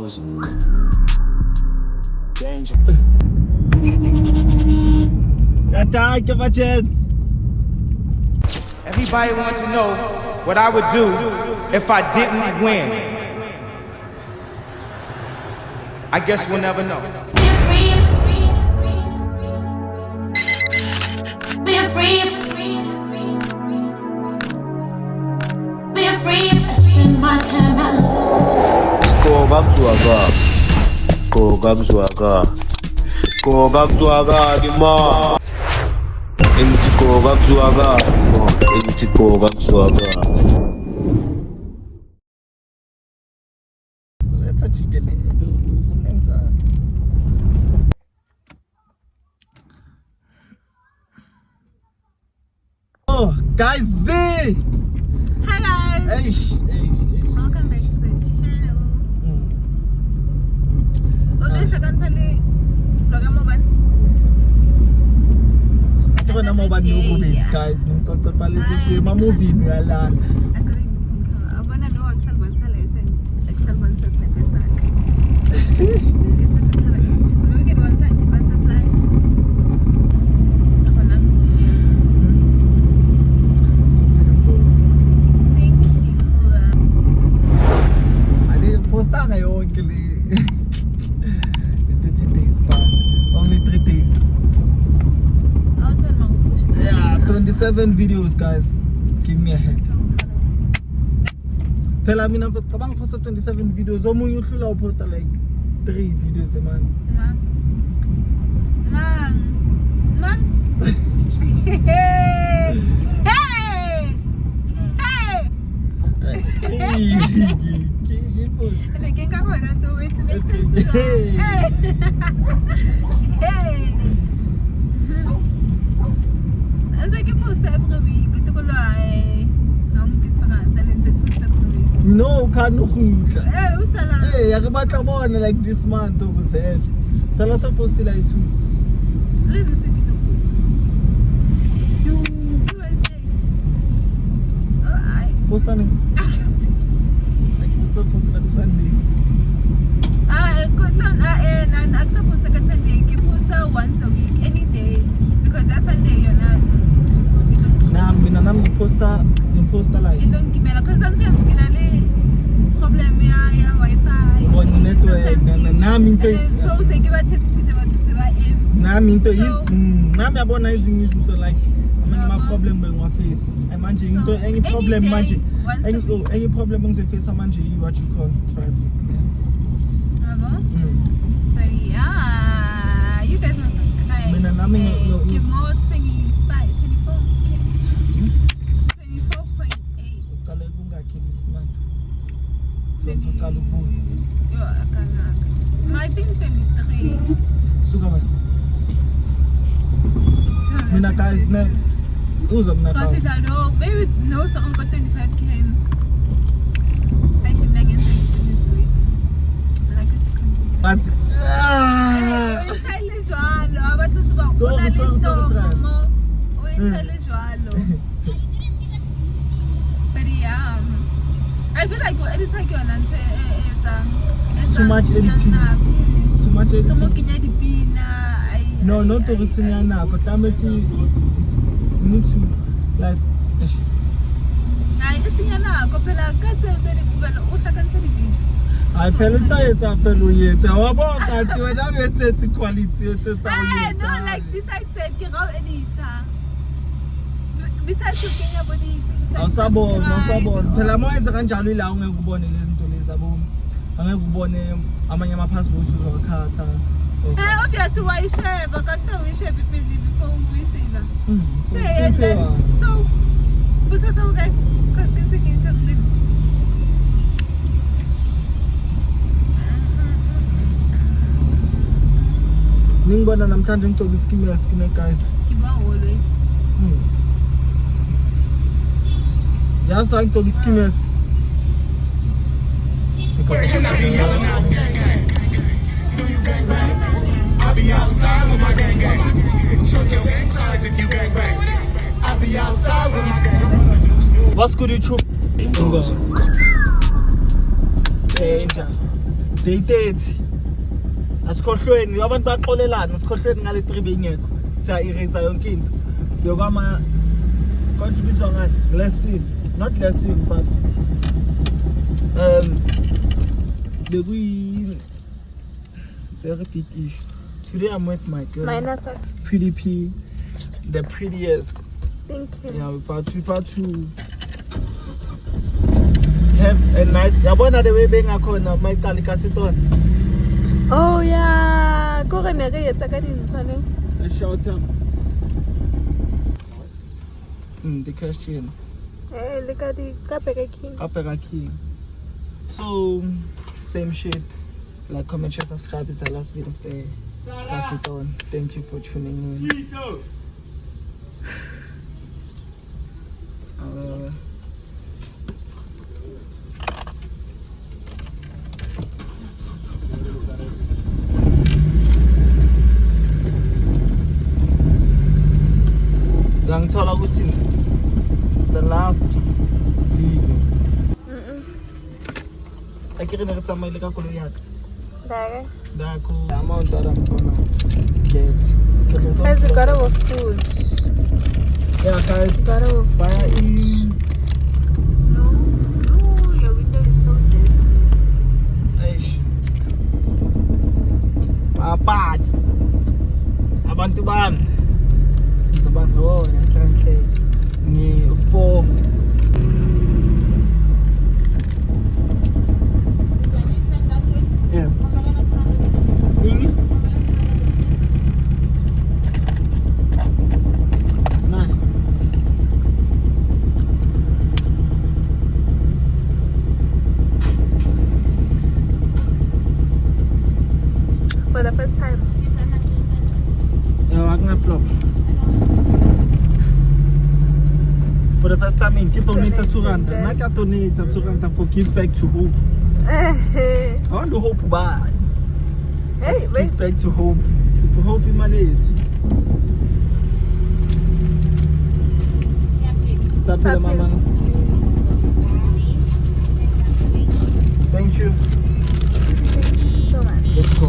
goes. Danger. Attack of a chance. Everybody want to know what I would do if I didn't win. I guess we'll never know. Be free. I spend my time alone. Koga kuzwaga dima. Engithi koga kuzwaga. Engithi koga kuzwaga. So that's a chicken. Oh, guys, Z! Hi guys! Eish. Welcome back to the channel. Udah sekarang tadi program apa? Ito na mo ba niyo bits, guys? Ngimtotot pala si movie ni ala. Aku rin apa na doa aksal bansa license, aksal bansa nebesak. Semua kita bansa di bansa apply. Ako nang siya. So beautiful. Thank you. Ani posta ngayon kili. 30 days pa. Only 3 days. Auto mang push. Yeah, 27 videos, guys. Give me a hand. Phela mina kabang posta 27 videos. Omunye uhlula uposta like 3 videos a month. Mang. Hey! Lagyan ka ko na to. Wait, next time. Hey! Ang sa post every week. Gusto ko lang eh. Ang gusto ka. Salin sa post every week. No, kano khutla. Usala. Hey, akabatla bona like this month over there. Phela so post like 2. Lena sa kita post. You was saying. Oh, ay. Posta ni. I can't so post on Sunday. Aksa posta ka Sunday. Ki posta once a week, any day. Because that Sunday you're not. Nam posta like. Don't give me because sometimes kinali problem ya wifi. Bon network nami into So say give a tip ba nami into nami yabona izinto like ama problem ngwa face. Manje into any problem manje. Any problem ngwe face manje what you call traffic. But yeah, you guys must subscribe. Mina nami give more 24.8. Kale kungakhi this month. So qala ubuye. Yo akana. I think 23. Suka man. Mina guys na uza mna ka. Coffee no, maybe no so got 25k. I should not get this weight. Like it's But Uithele jwalo, abatho ba Sorry, try. Uithele jwalo. But yeah, I feel like anytime you're on Too much editing. Too much Como editing. kinya dipina. No, not to listen now. But I'm you need to like. Ay, isinya na ko phela ka tsere kubela o hlakana video. I fell inside after yet. How about that? When I'm at quality, No, like besides said, get out editor. Besides looking at body. Awusabona phela manje kanjalo ila ungekubone lezi zinto lezi abo angeke ubone amanye ama passports uzokhatha Obviously why share bakatha we share before we see la. So but that okay cuz can take into the ningibona namhlanje ngithoka iskime guys kiba always. Yes, I told this skin mask. I'll be outside with my gang gang. Chuck your gang signs if you gang bang. I'll be outside with my gang. What's good, YouTube? day 30 asikhohlweni abantu baxolelana asikhohlweni ngale 3 bengekho siya erase yonke into yokwama contribution ngani lesson not lesson but bekuyi very big issue. Today I'm with my girl Minus. Pretty P, the prettiest. Thank you. Yeah, we about to have a nice. Yabona the way bengakhona mayicala ikasiton. Oh yeah, go re ne re etsa ka dintsane. A shout out. The question. Eh, le ka di ka Burger King. Apera King. So same shit. Like, comment, share, subscribe. It's the last video of the Kasiton. Thank you for tuning in. Ngangithola ukuthi it's the last video. Akere ne re tsamaile ka koloi yaka. Dare. Dakho amount that I'm gonna get. Guys, you got our food. Yeah, guys. Got our Fire in. No, your window is so dirty. Eish. Papat. Abantu bami. Ngizobahona kanhle. Ni 4. Yeah. Ini? Nah. For the first time. Yeah, aku ngevlog. For the first time, kita donate R200. Nak donate R200 for give back to hope. I want to hope bye. Hey, wait. Give back to hope. Super hope in my days. Saphila mama. Thank you. So much. Let's go.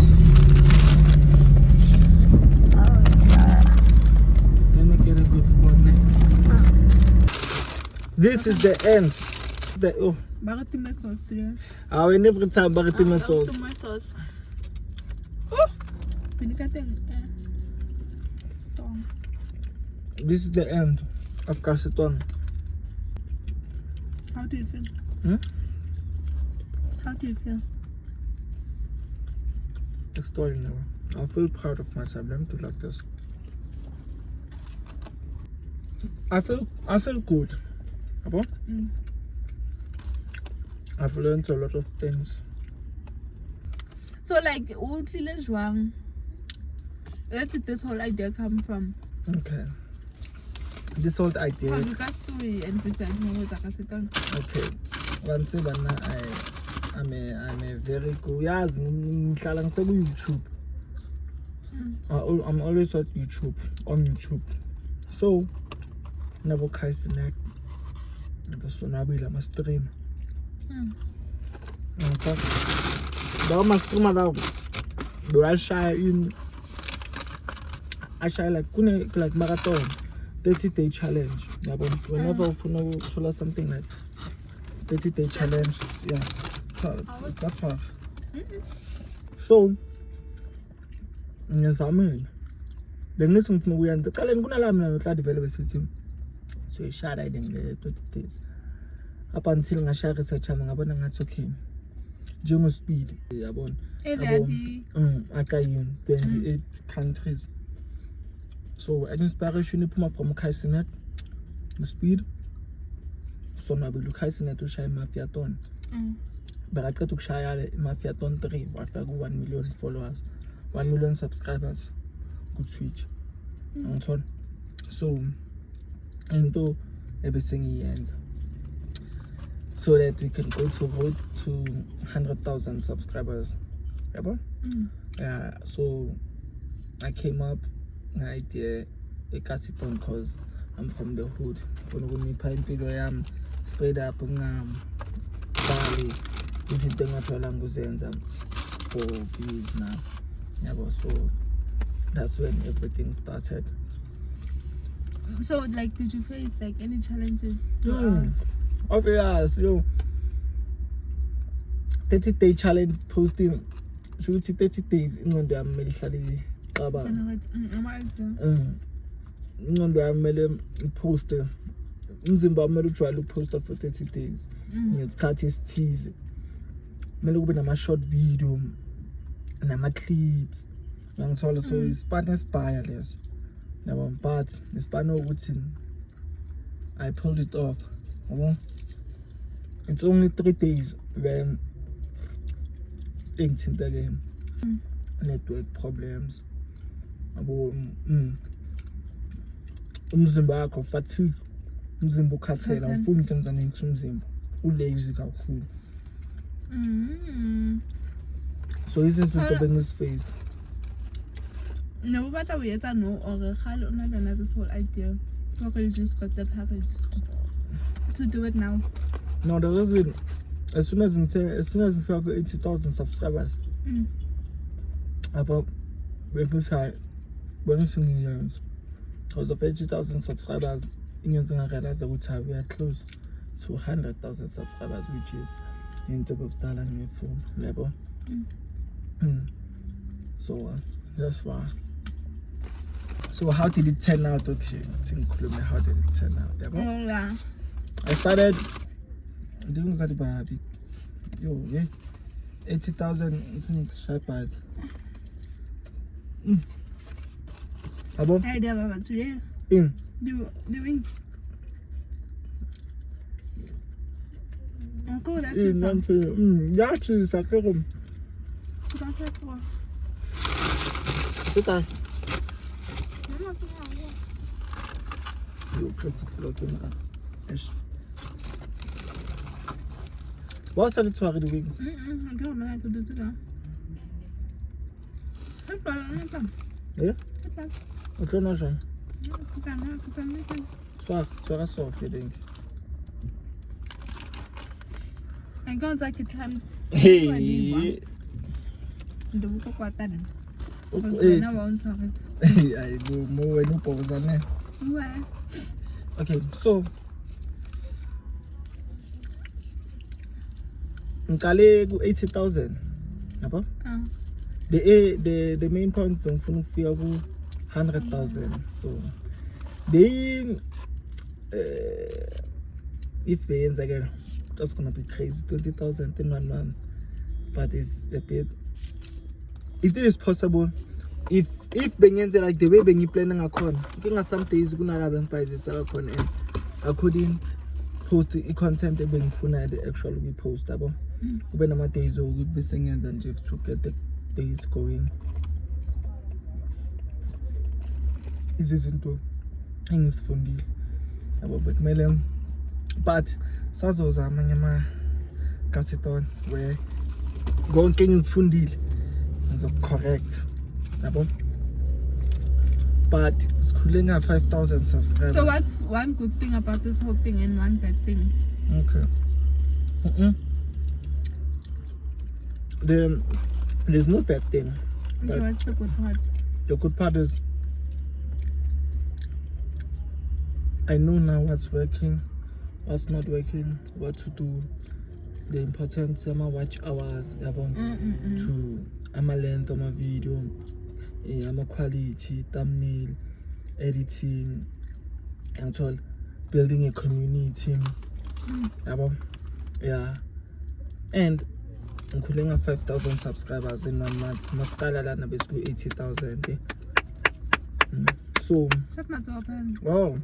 Oh, yeah. Let me get a good spot now. This is the end. Oh. Baratima sauce today. I will never time baratima sauce. Tomatoes. Oh! Pinikating. Strong. This is the end of Kasiton. How do you feel? How do you feel? Extraordinary. I feel proud of myself. Let me do like this. I feel good. About? I've learned a lot of things. So like, where did this whole idea come from? Okay. This whole idea. From the story and Okay. One thing I'm a very good. Yes, YouTube. I'm always on YouTube. So, never Kaisenet. Never so nabila my stream. Okay. Daw mas kumadaw. Do I shy in? I shy like marathon, 30-day challenge. Yeah, but whenever you follow something like 30-day challenge, yeah, that's all. So, ngiyazamile. Bengithi ngifuna ukuyenza. Qaleni kunalami na utla develop system. So I share I think 20 days. Up until ngasha research yami ngabona ngathi okay. Njengo speed yabona. Akayin 28 countries. So an inspiration iphuma from Kaisenet. The speed. So nabe Kaisenet ushaya Mafiaton. Bakaqeda ukushaya Mafiaton 3 wafika ku 1 million followers, 1 million subscribers ku Twitch. Ngithola. So into ebesengiyenza. So that we can go to road to 100,000 subscribers. Yeah, so I came up with an idea a Kasiton cause I'm from the hood. Straight up Bali. This is the for views now. Yeah, but so that's when everything started. So, like, did you face like any challenges throughout? Obvious, yo. 30-day challenge posting. Should 30 days in on the Amelie Baba. On the Amelie poster. Mzimba Melu try to post for 30 days. It's Curtis tease. Melu be a short video. And my clips. And so it's inspireless. But the Spanish wooden, I pulled it off. It's only 3 days when things in the game. Network problems. Umzimba wakho fatigue. Umzimba ukhathela ufuna ukwenza nento umzimba. Ulazy kakhulu. So izinto bengisifface. No matter we are no or another this whole idea. Okay, you just got the courage to do it now. No, the reason as soon as we have 80,000 subscribers, about because of 80,000 subscribers, Indians and realize that we are close to 100,000 subscribers, which is in the book phone level. So that's why. So how did it turn out? Okay, how did it turn out? Yeah. I started doing that by 80,000 shepherds. About I never went to you. Doing. Uncle, that's in one is a room. You looking at what's the story the wings? I don't know how to do that. Yeah? I don't know. Soir, you think? I got like a time. Hey. The book of what then? I do more no pause on it. Okay, so Nkale 80,000. Apa? The main point from Funufia 100,000. So they if they ends again, that's gonna be crazy. 20,000 in 1 month, but it's a bit. It is possible if Bengenze like the way Bengi planning a con. Looking at some days gonna have prices a con and I couldn't post the content that Bengi Funa the actually be postable. When I'm days or would be singing and just to get the days going. This isn't to things funny about Melon. But Sazoza Manyama Cassiton where going fundil is correct. But schooling at 5,000 subscribers. So what's one good thing about this whole thing and one bad thing? Okay. There's no bad thing. So what's the good part? The good part is I know now what's working, what's not working, what to do. The importance of my watch hours to my length of my video, my quality, thumbnail, editing, and all, building a community. Yeah, and I'm calling up 5,000 subscribers in 1 month. Must start at 80,000. So, Shut my door open. wow.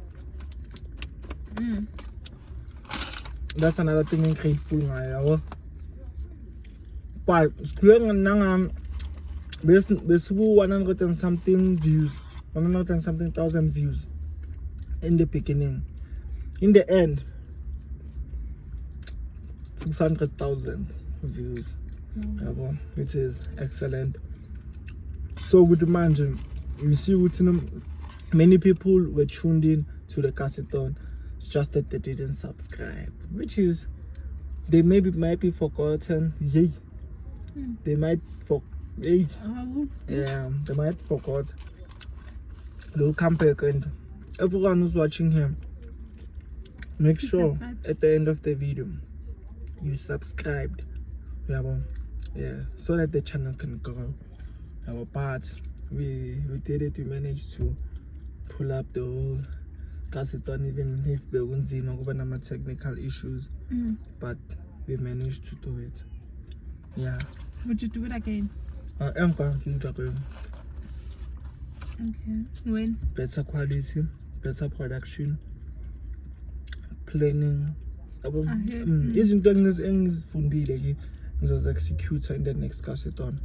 That's another thing I'm grateful now. But scrolling now, basically 100 and something views, 100 and something thousand views in the beginning. In the end, 600,000 views, which is excellent. So with imagine, you see, many people were tuned in to the Casseton. It's just that they didn't subscribe, which is they might be forgotten. Yay! they might they might forget. They'll come back, and everyone who's watching here, make sure at the end of the video you subscribed. Yeah, so that the channel can grow. But we did it. We managed to pull up the whole Kaseton, even if there were some technical issues, but we managed to do it. Yeah. Would you do it again? I'm going to do it again. Okay. When? Better quality, better production, planning. Izinto engizifundile ngizozi-execute in the next Kaseton.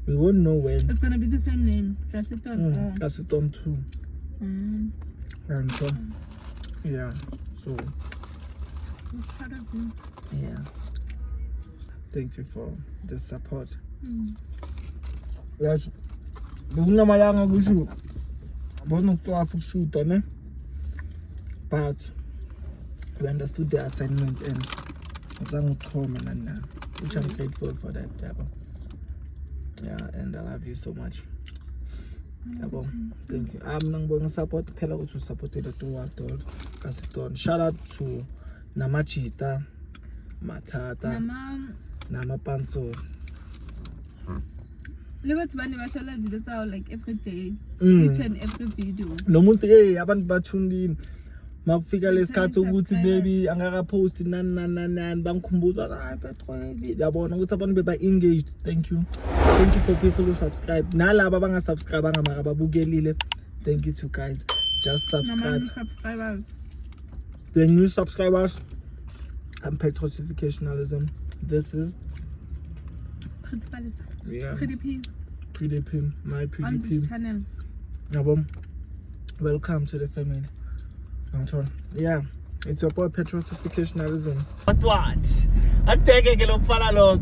We won't know when. It's gonna be the same name, Kaseton. Kaseton 2. And so, yeah. So, I'm proud of you. yeah. Thank you for the support. Yes. Bekungamalanga kusho. Bona ukucwa ukushuta ne. But we understood the assignment and which I'm grateful for that. Yeah, and I love you so much. Thank you. I'm going to support Pela to support the Kaseton. Shout out to Namachita, Matata, Namapanso. Let's videos like every day. Each and every video. No muntu abantu bathunile in. Makufika lesikhathi ukuthi baby angaka post nani bangikhumbuza hayi Petro yabona ukuthi abantu beba engaged. Thank you for people who subscribe nalabo abanga subscribe mara babukelile. Thank you to guys, just subscribe. The new subscribers. I'm Petrosificationalism. This is Pretty P. My Pretty on P this channel. Welcome to the family. Yeah, it's your boy Petrosificationalism. What? I take a little follow.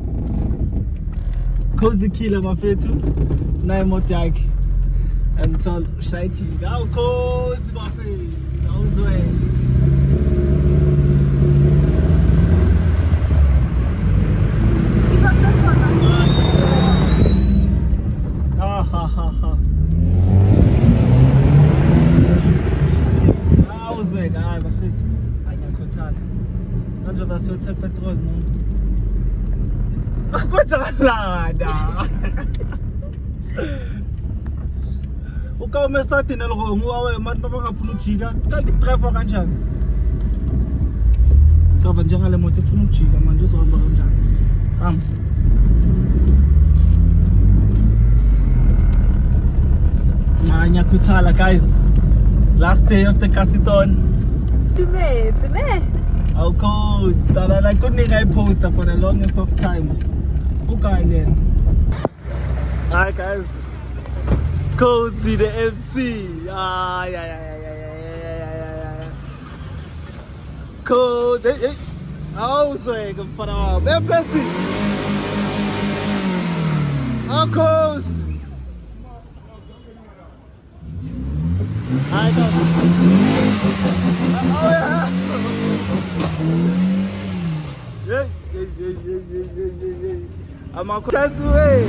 Cozy killer, my fetu. Naimo tag. And so, Shaichi. How cozy, my face. Sounds way. Petrol no. Uka umestart in elgo nguwe manje bangafuna ukujika kanti driver kanjani ngoba njengale moto ifuna ukujika manje uzohamba kanjani Nyakhuthala guys, last day of the Kaseton. Of course, that I couldn't post for the longest of times. Okay then. Hi guys. Cozy the MC. Yeah. Cozy. Hey. Oh, so I can put off. MC. Of course. I know. Oh yeah. Yeah. I'm a chance away.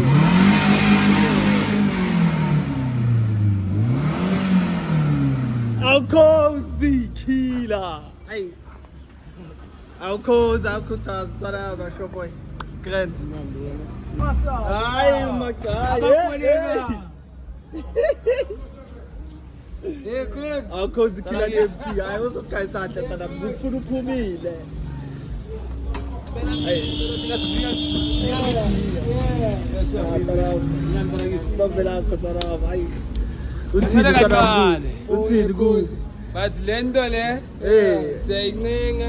I'll cozy killer. Hey. I'll cozy, whatever, show boy. Grand. Ay, my God. Hey Chris. I'll cozy killer MC. I also can't say that I'm good for the pumile. But lento le siyayincenga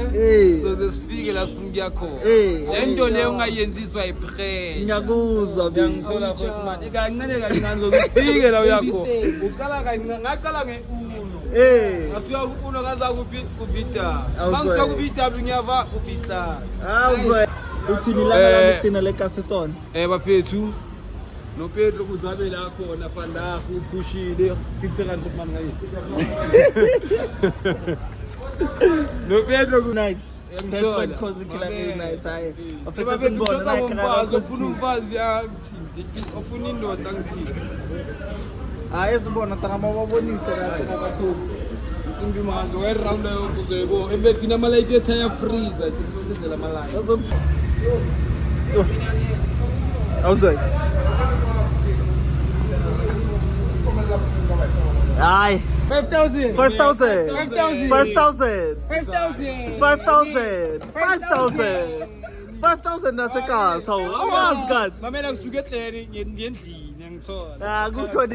soze sifike la sifuna ukuya khona. Lento le ungayenziswa iprayer. Ngiyakuzwa ngithola futhi manje kancane kancane zokufike la uya khona. Uqala kancane ngaqala nge-uno. Ngasuka ku-uno ngaza ku-Vita. Mangisa ku-Vita ngiyava u-Vita. Awuzwe uthini la ngalathina le Kaseton. Bafethu no Pedro kuzabe la khona fanda uphushile 50 rand manje ngayi. No Pedro Good night. Girlfriend cause killer nights hayi. Bafethu ushota ngomfazi ufuna umfazi angithinte. Ufuna indoda angithinte. Hayi sibona tana mababonise la kakhosi. Simbi manje we-round yonke uzoyibo ebethina amalayithi ethu ayafreeza ethi kuphezela amalayithi. Awuzwe. Hayi 5,000 nasekasa awazi kazi mamela kusuka ehleni ngendlini angithola. kusho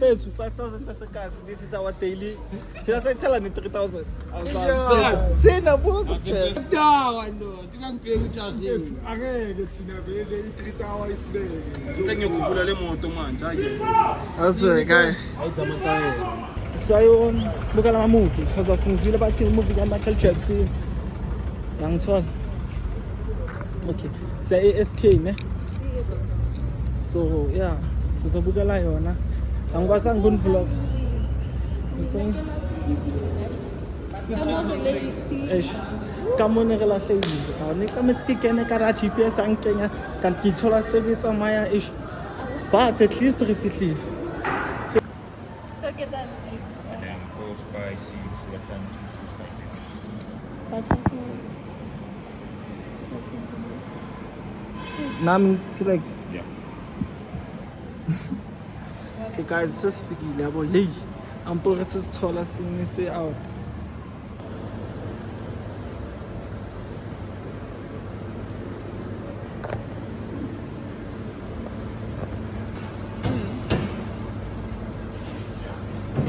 bethu 5,000 nasekasa. This is our daily. Thina sayithela ni 3,000 awusazi thina buzo check Dawa ndoda ingangibheki ujahile. Angeke thina vele i-3 hour isibeke. Sengiyokhuphula le moto manje hayi. awuzwe guys so buka la movie because afungizile bathi movie ka Michael Jackson yangithola. Okay siya SK ne so yeah sizobukela yona angikwasanga ngoni vlog ka mone re lahlehile ka ne ka metsi ke kene ka ra GPS ang kenya ka ke thola se ke tsamaya but at least re fihlile. So get that. And then go spicy, select some two spices. Nami select. Yeah. Okay guys, sesifikile yabo. Hey, ampore sesithola sinise out.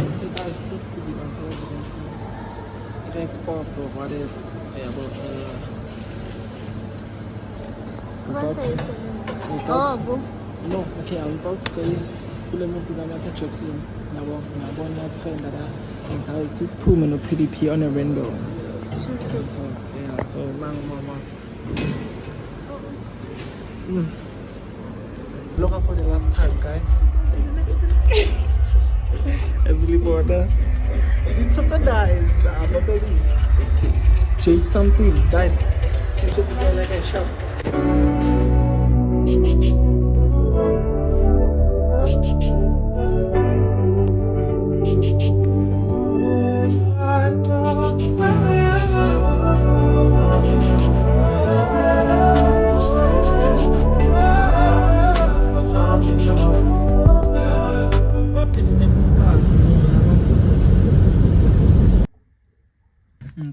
Okay guys, sesifikile until straight off or whatever. Yabo. Oh, boo. No, okay, I'm about to tell you. Kule movie ka Michael Jackson. Nabona trend that mentality is Puma no PDP on a window. She's good. So yeah, so lang mamas. Look for the last time, guys. Every border. It's such a nice, but baby. Change something, guys. This will be like a shop.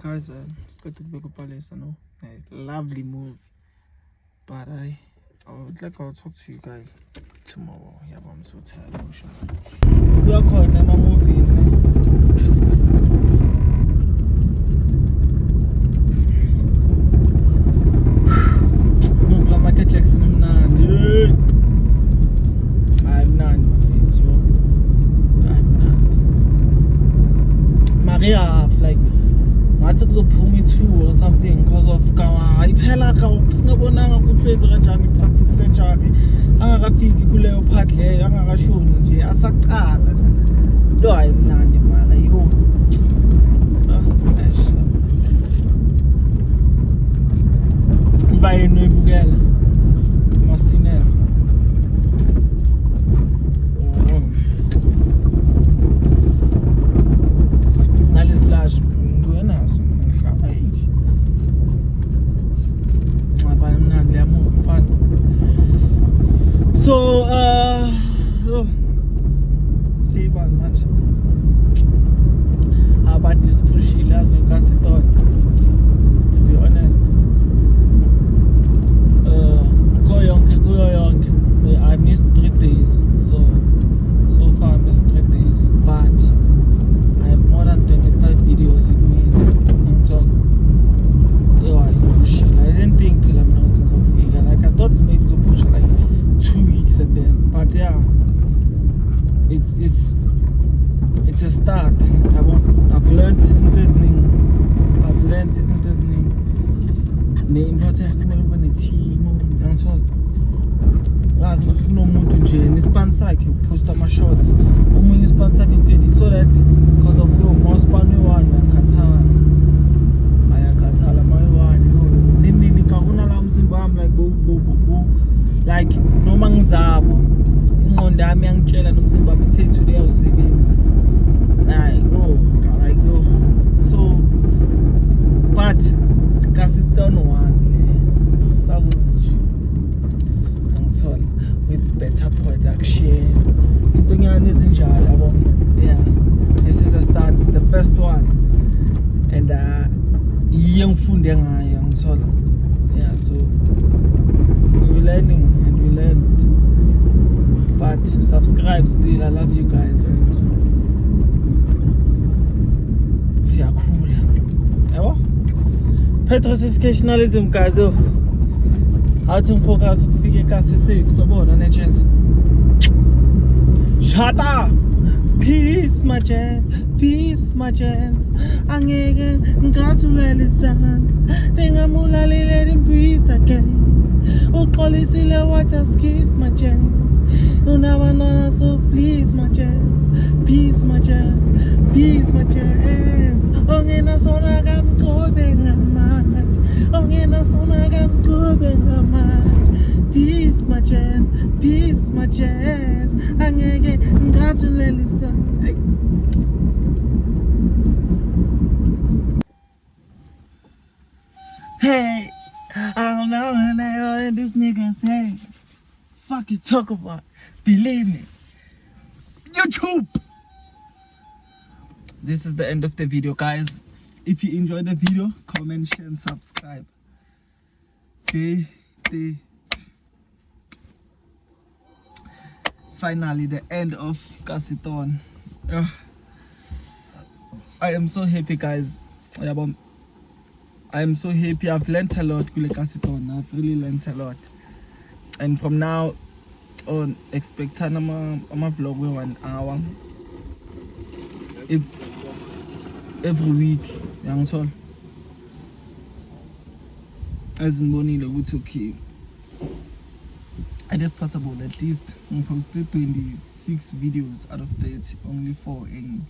Guys, it's good to be a palace, no? Lovely movie. But I would like I'll talk to you guys tomorrow. Yeah, but I'm so tired. We are calling them a movie. Movie like Michael Jackson. I'm not. Maria, like. I took the pull me through or something because of kawa iphela ka singabonanga ukuthi kanjani plastic surgery angakafiki kuleyo part leyo angakashoni nje asaqala do ayimnandi mara yo baye noyibukela masinema nalislash naso so manje abadispushile azokasiton to be honest kuyo yonke I missed 3 days so far I missed 3 days but I have more than 25 videos it means until I didn't think I'm not so figure like I thought maybe to push like 2 weeks and then but yeah it's a start. I've learned isn't listening. The important when it's team and all. As much no mood to jail. This pan sack you post up my shots. When this pan sack you get it so that because of your most pan one I Katala my one. like noma ngizama ingqondo yami yangitshela nomzimba wami uthe today awusebenzi like so but Casitton one sazozizwa angithola with better production intonyana ezinjalo yabo. Yeah, this is a start, it's the first one and ngifunde ngayo ngithola. Yeah, so we're learning and we learned, but subscribe still. I love you guys and siyakhula yabo. Petrosificationalism guys, how to focus ukufika eKasi safe sobona ne chance. Shut up. Peace my chance, peace my chance. Angeke ngicathulele isandla ningamulali, let him breathe again. Uxolisile water kiss my chance. Unabandona so please my chance, peace my chance, peace my chance. Ongena sona kamgcobe ngamanje, ongena sona kamgcobe ngamanje. Peace my chance, peace my chance. Angeke ngicathulele isandla. Hey, I don't know when they all this nigga say. Fuck you talk about? Believe me. YouTube! This is the end of the video, guys. If you enjoyed the video, comment, share, and subscribe. Okay. Finally, the end of Casitton. I am so happy, guys. I am so happy. I've learned a lot with Casitton. I've really learned a lot. And from now on, expect a vlog with 1 hour every week. Young tall. As in Bonnie, it's okay. It is possible at least I posted 26 videos out of 30, only 4 in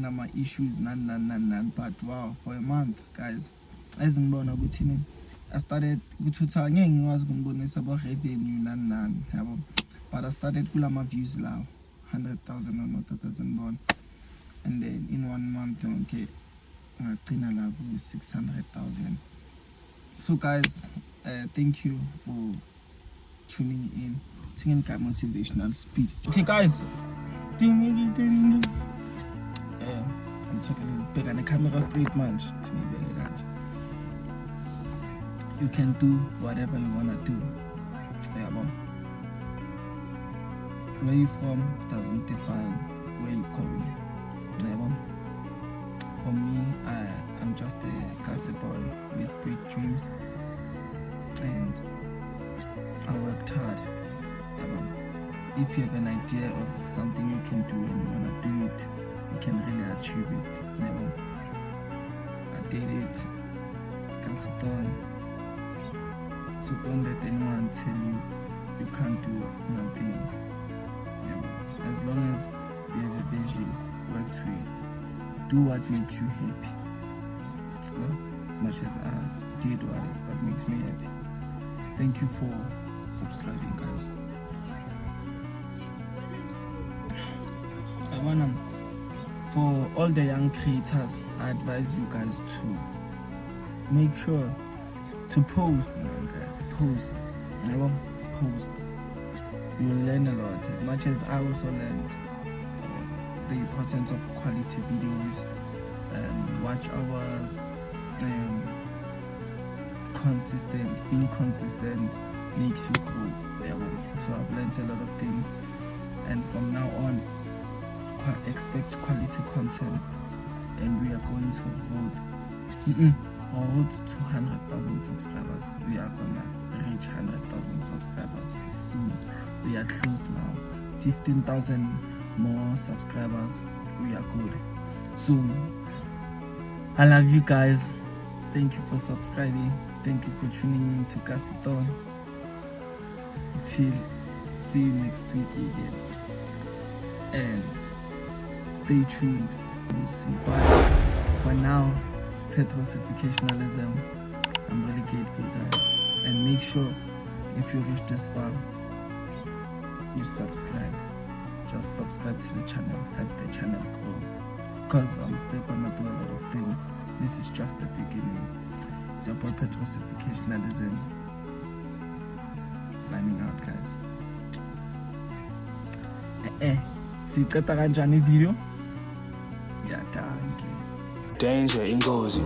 Nama issues, none. But wow, for a month, guys, as in Bona Gutinin, I started Gututang, was going to about revenue, none. But I started Kulama views now, 100,000 or not 1,000 born. And then in 1 month, okay, I 600,000. So, guys, thank you for tuning in. Singing motivational speech. Okay, guys. I'm talking big on the camera straight, man. You can do whatever you wanna do. Yeah, but where you from doesn't define where you're going. Yeah, but for me, I'm just a Kasi boy with big dreams, and I worked hard. If you have an idea of something you can do and you wanna do it, you can really achieve it. Never. I did it. Casitton. So don't let anyone tell you you can't do nothing. Yeah. As long as you have a vision, work to it. Do what makes you happy. As much as I did what makes me happy. Thank you for subscribing, guys. For all the young creators, I advise you guys to make sure to post, man, guys. Post. Post. You'll learn a lot. As much as I also learned the importance of quality videos, watch hours, being consistent makes you grow. So I've learned a lot of things, and from now on, expect quality content, and we are going to hold 200,000 subscribers. We are gonna reach 100,000 subscribers soon. We are close now. 15,000 more subscribers. We are good. So I love you guys. Thank you for subscribing. Thank you for tuning in to Casitton. See you next week again. And stay tuned. We'll see. But for now, Petrosificationalism. I'm really grateful, guys. And make sure if you reach this far, you subscribe. Just subscribe to the channel, help the channel grow. Because I'm still gonna do a lot of things. This is just the beginning. It's your boy Petrosificationalism. Signing out, guys. Siqeda kanjani video? Yeah, thank you. Danger in goes.